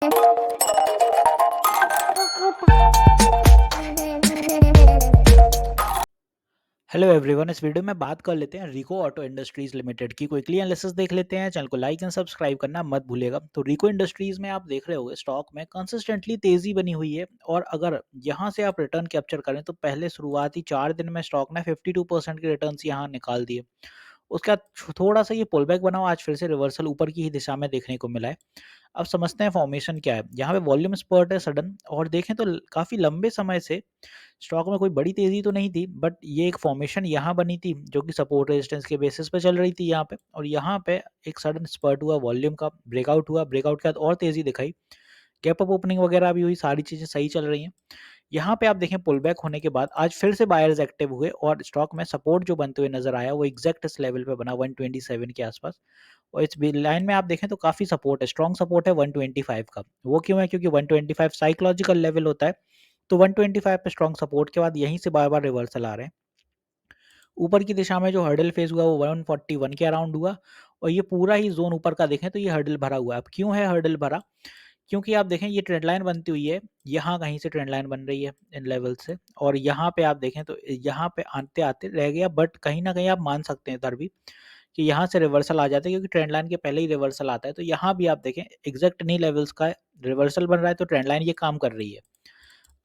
Hello everyone, इस video में बात कर लेते हैं रिको ऑटो इंडस्ट्रीज लिमिटेड की। क्विकली एनालिसिस देख लेते हैं। चैनल को लाइक एंड सब्सक्राइब करना मत भूलिएगा। तो रिको इंडस्ट्रीज में आप देख रहे होंगे स्टॉक में कंसिस्टेंटली तेजी बनी हुई है, और अगर यहां से आप रिटर्न कैप्चर करें तो पहले शुरुआती 4 दिन में स्टॉक ने 52% के रिटर्न यहाँ निकाल दिए। उसके बाद थोड़ा सा ये पुल बैक बना हुआ, आज फिर से रिवर्सल ऊपर की ही दिशा में देखने को मिला है। अब समझते हैं फॉर्मेशन क्या है। यहाँ पे वॉल्यूम स्पर्ट है सडन, और देखें तो काफ़ी लंबे समय से स्टॉक में कोई बड़ी तेज़ी तो नहीं थी, बट ये एक फॉर्मेशन यहाँ बनी थी जो कि सपोर्ट रेजिस्टेंस के बेसिस पे चल रही थी यहाँ पे, और यहाँ पे एक सडन स्पर्ट हुआ, वॉल्यूम का ब्रेकआउट हुआ। ब्रेकआउट के बाद और तेज़ी दिखाई, गैप अप ओपनिंग वगैरह भी हुई, सारी चीज़ें सही चल रही हैं। यहाँ पे आप देखें पुल बैक होने के बाद आज फिर से बायर्स एक्टिव हुए, और स्टॉक में सपोर्ट जो बनते हुए नजर आया वो एग्जैक्ट इस लेवल पे बना 127 के आसपास। और इस लाइन में आप देखें तो काफ़ी सपोर्ट है, स्ट्रॉन्ग सपोर्ट है 125 का। वो क्यों है? क्योंकि 125 साइकोलॉजिकल लेवल होता है, तो 125 पे स्ट्रॉन्ग सपोर्ट के बाद यहीं से बार बार रिवर्सल आ रहे हैं। ऊपर की दिशा में जो हर्डल फेज हुआ वो 141 के अराउंड हुआ, और ये पूरा ही जोन ऊपर का देखें तो ये हर्डल भरा हुआ है। अब क्यों है हर्डल भरा? क्योंकि आप देखें ये ट्रेंड लाइन बनती हुई है, यहाँ कहीं से ट्रेंड लाइन बन रही है इन लेवल से, और यहाँ पे आप देखें तो यहाँ पे आते आते रह गया, बट कहीं ना कहीं आप मान सकते हैं इधर भी कि यहाँ से रिवर्सल आ जाता है, क्योंकि ट्रेंड लाइन के पहले ही रिवर्सल आता है। तो यहाँ भी आप देखें एग्जैक्ट इन्हीं लेवल्स का रिवर्सल बन रहा है, तो ट्रेंड लाइन ये काम कर रही है।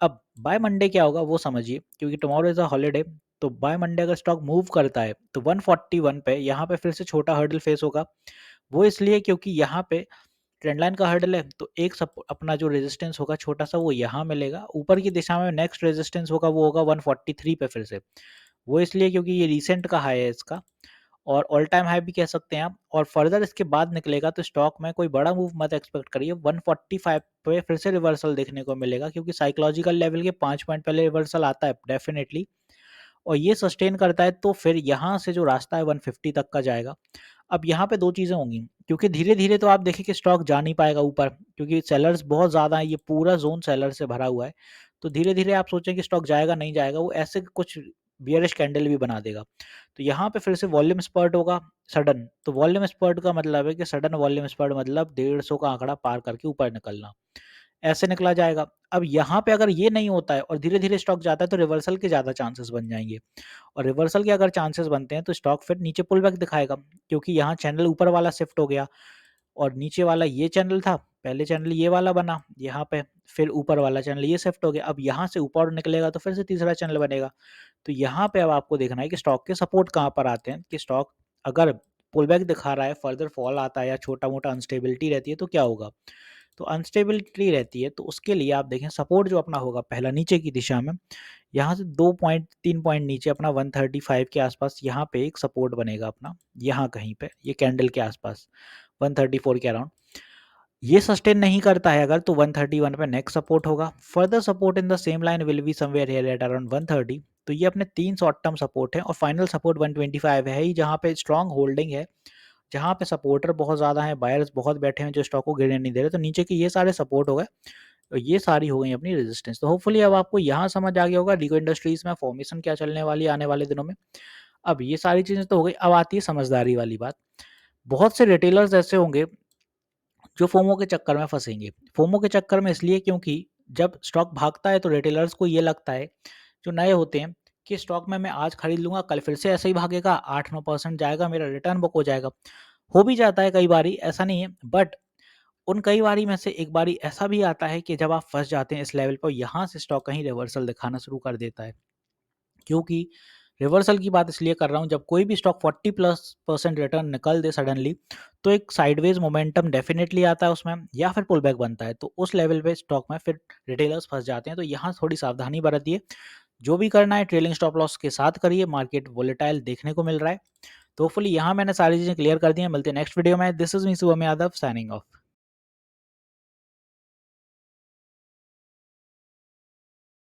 अब बाय मंडे क्या होगा वो समझिए, क्योंकि टुमारो इज अ हॉलीडे। तो बाय मंडे अगर स्टॉक मूव करता है तो 141 पे यहाँ पे फिर से छोटा हर्डल फेस होगा। वो इसलिए क्योंकि यहाँ पे ट्रेंड लाइन का हर्डल है, तो एक अपना जो रेजिस्टेंस होगा छोटा सा वो यहाँ मिलेगा। ऊपर की दिशा में नेक्स्ट रेजिस्टेंस होगा वो होगा 143 पे फिर से। वो इसलिए क्योंकि ये रिसेंट का हाई है इसका, और ऑल टाइम हाई भी कह सकते हैं आप। और फर्दर इसके बाद निकलेगा तो स्टॉक में कोई बड़ा मूव मत एक्सपेक्ट करिए। 145 पे फिर से रिवर्सल देखने को मिलेगा, क्योंकि साइकोलॉजिकल लेवल के 5 पॉइंट पहले रिवर्सल आता है डेफिनेटली, और ये सस्टेन करता है तो फिर यहाँ से जो रास्ता है 150 तक का जाएगा। अब यहाँ पे दो चीज़ें होंगी, क्योंकि धीरे धीरे तो आप देखें कि स्टॉक जा नहीं पाएगा ऊपर, क्योंकि सेलर्स बहुत ज़्यादा है, ये पूरा जोन सेलर से भरा हुआ है। तो धीरे धीरे आप सोचें कि स्टॉक जाएगा नहीं जाएगा, वो ऐसे कुछ बियरिश कैंडल भी बना देगा। तो यहाँ पे फिर से वॉल्यूम स्पर्ट होगा सडन। तो वॉल्यूम स्पर्ट का मतलब है कि सडन वॉल्यूम स्पर्ट मतलब 150 का आंकड़ा पार करके ऊपर निकलना, ऐसे निकला जाएगा। अब यहाँ पे अगर ये नहीं होता है और धीरे धीरे स्टॉक जाता है तो रिवर्सल के ज़्यादा चांसेस बन जाएंगे, और रिवर्सल के अगर चांसेस बनते हैं तो स्टॉक फिर नीचे पुल बैक दिखाएगा, क्योंकि यहाँ चैनल ऊपर वाला शिफ्ट हो गया, और नीचे वाला ये चैनल था, पहले चैनल ये वाला बना यहाँ पे, फिर ऊपर वाला चैनल ये शिफ्ट हो गया। अब यहाँ से ऊपर निकलेगा तो फिर से तीसरा चैनल बनेगा। तो यहाँ पे अब आपको देखना है कि स्टॉक के सपोर्ट कहाँ पर आते हैं, कि स्टॉक अगर पुल बैक दिखा रहा है, फर्दर फॉल आता है या छोटा मोटा अनस्टेबिलिटी रहती है तो क्या होगा? तो अनस्टेबिलिटी रहती है तो उसके लिए आप देखें सपोर्ट जो अपना होगा पहला नीचे की दिशा में, यहाँ से 2 पॉइंट 3 पॉइंट नीचे अपना 135 के आसपास यहाँ पे एक सपोर्ट बनेगा अपना, यहाँ कहीं पे ये कैंडल के आसपास 134 के अराउंड। ये सस्टेन नहीं करता है अगर, तो 131 पे नेक्स्ट सपोर्ट होगा। Further support in the same line will be somewhere here at around 130। तो ये अपने 3 शॉर्ट टर्म सपोर्ट है, और फाइनल सपोर्ट 125 है ही, जहाँ पे स्ट्रॉन्ग होल्डिंग है, जहाँ पे सपोर्टर बहुत ज़्यादा हैं, बायर्स बहुत बैठे हैं जो स्टॉक को गिरने नहीं दे रहे। तो नीचे के ये सारे सपोर्ट हो गए, और ये सारी हो गई अपनी रेजिस्टेंस। तो होपफुली अब आपको यहाँ समझ आ गया होगा रिको इंडस्ट्रीज में फॉर्मेशन क्या चलने वाली है आने वाले दिनों में। अब ये सारी चीज़ें तो हो गई, अब आती है समझदारी वाली बात। बहुत से रिटेलर्स ऐसे होंगे जो फोमो के चक्कर में फंसेंगे। फोमो के चक्कर में इसलिए क्योंकि जब स्टॉक भागता है तो रिटेलर्स को ये लगता है, जो नए होते हैं, कि स्टॉक में मैं आज खरीद लूंगा, कल फिर से ऐसे ही भागेगा, 8-9% जाएगा, मेरा रिटर्न बुक हो जाएगा। हो भी जाता है कई बारी, ऐसा नहीं है, बट उन कई बारी में से एक बारी ऐसा भी आता है कि जब आप फंस जाते हैं इस लेवल पर, यहाँ से स्टॉक कहीं रिवर्सल दिखाना शुरू कर देता है। क्योंकि रिवर्सल की बात इसलिए कर रहा हूँ, जब कोई भी स्टॉक 40+% रिटर्न निकल दे सडनली, तो एक साइडवेज मोमेंटम डेफिनेटली आता है उसमें, या फिर पुल बैक बनता है, तो उस लेवल पे स्टॉक में फिर रिटेलर्स फंस जाते हैं। तो यहाँ थोड़ी सावधानी बरतिए। जो भी करना है ट्रेलिंग स्टॉप लॉस के साथ करिए, मार्केट वोलेटाइल देखने को मिल रहा है। तो होपफुली यहाँ मैंने सारी चीज़ें क्लियर कर दी हैं। मिलते हैं नेक्स्ट वीडियो में। This is me Shubham Yadav signing off.